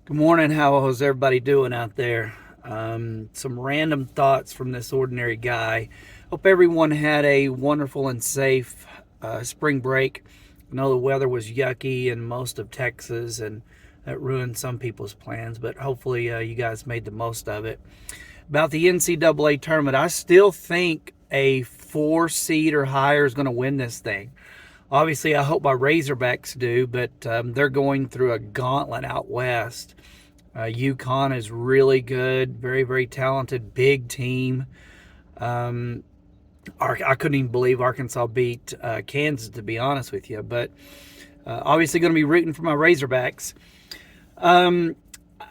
Good morning. How is everybody doing out there? Some random thoughts from this ordinary guy. Hope everyone had a wonderful and safe spring break. I know the weather was yucky in most of Texas and that ruined some people's plans, but hopefully you guys made the most of it. About the NCAA tournament, I still think a 4 seed or higher is going to win this thing. Obviously, I hope my Razorbacks do, but they're going through a gauntlet out west. UConn is really good, very, very talented, big team. Um, I couldn't even believe Arkansas beat Kansas, to be honest with you, but obviously going to be rooting for my Razorbacks. Um,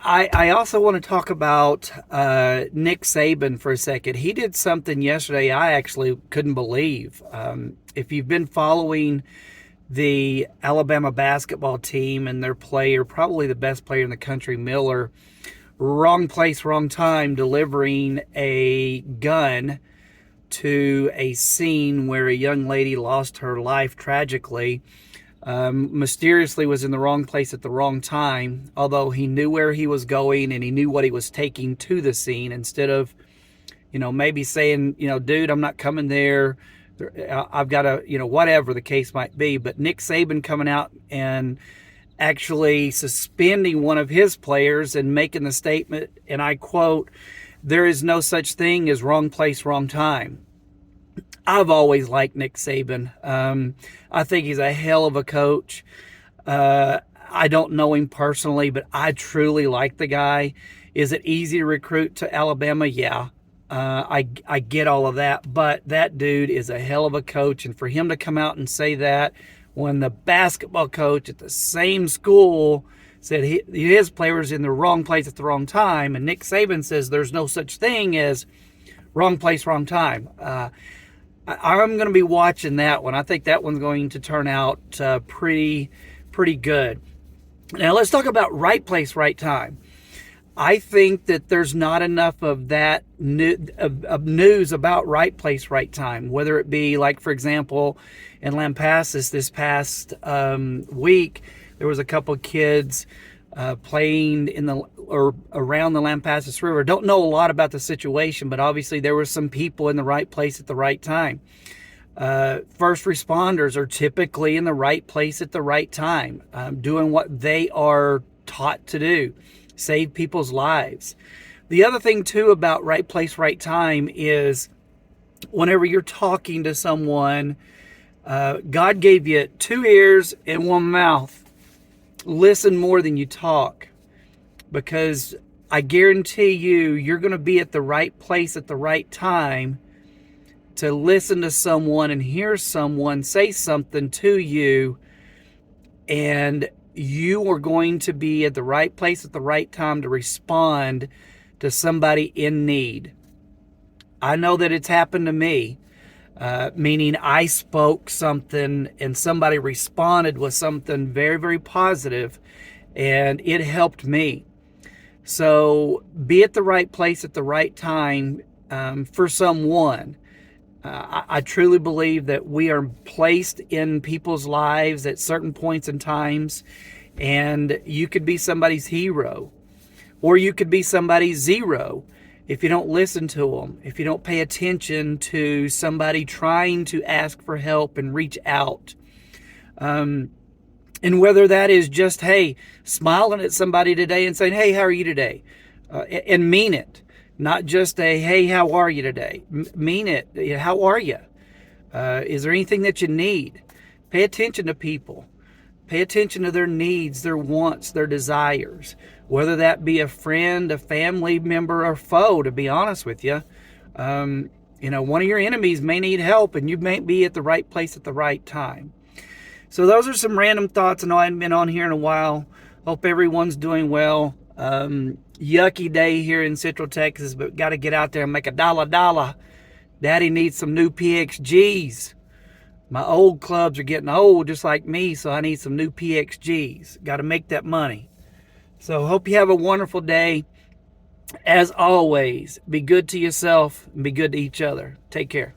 I also want to talk about Nick Saban for a second. He did something yesterday I actually couldn't believe. If you've been following the Alabama basketball team and their player, probably the best player in the country, Miller, wrong place, wrong time, delivering a gun to a scene where a young lady lost her life tragically. Mysteriously was in the wrong place at the wrong time, although he knew where he was going and he knew what he was taking to the scene. Instead of, maybe saying, dude, I'm not coming there. I've got to, whatever the case might be. But Nick Saban coming out and actually suspending one of his players and making the statement, and I quote, "There is no such thing as wrong place, wrong time." I've always liked Nick Saban. I think he's a hell of a coach. I don't know him personally, but I truly like the guy. Is it easy to recruit to Alabama? Yeah. I get all of that, but that dude is a hell of a coach. And for him to come out and say that when the basketball coach at the same school said his player was in the wrong place at the wrong time, and Nick Saban says there's no such thing as wrong place, wrong time. I'm going to be watching that one. I think that one's going to turn out pretty good. Now let's talk about right place, right time. I think that there's not enough of that of news about right place, right time. Whether it be like, for example, in Lampasas this past week, there was a couple of kids playing in the or around the Lampasas River. Don't know a lot about the situation, but obviously there were some people in the right place at the right time. First responders are typically in the right place at the right time, doing what they are taught to do, save people's lives. The other thing too about right place, right time is whenever you're talking to someone, God gave you 2 ears and 1 mouth. Listen more than you talk, because I guarantee you're going to be at the right place at the right time to listen to someone and hear someone say something to you, and you are going to be at the right place at the right time to respond to somebody in need. I know that it's happened to me, meaning I spoke something and somebody responded with something very, very positive, and it helped me. So be at the right place at the right time for someone. I truly believe that we are placed in people's lives at certain points in times, and you could be somebody's hero, or you could be somebody's zero if you don't listen to them, if you don't pay attention to somebody trying to ask for help and reach out. And whether that is just, hey, smiling at somebody today and saying, hey, how are you today? And mean it. Not just a, hey, how are you today? Mean it. How are you? Is there anything that you need? Pay attention to people. Pay attention to their needs, their wants, their desires. Whether that be a friend, a family member, or foe, to be honest with you. One of your enemies may need help, and you may be at the right place at the right time. So those are some random thoughts. I know I haven't been on here in a while. Hope everyone's doing well. Yucky day here in Central Texas, but got to get out there and make a dollar. Daddy needs some new PXGs. My old clubs are getting old just like me, so I need some new PXGs. Got to make that money. So hope you have a wonderful day. As always, be good to yourself and be good to each other. Take care.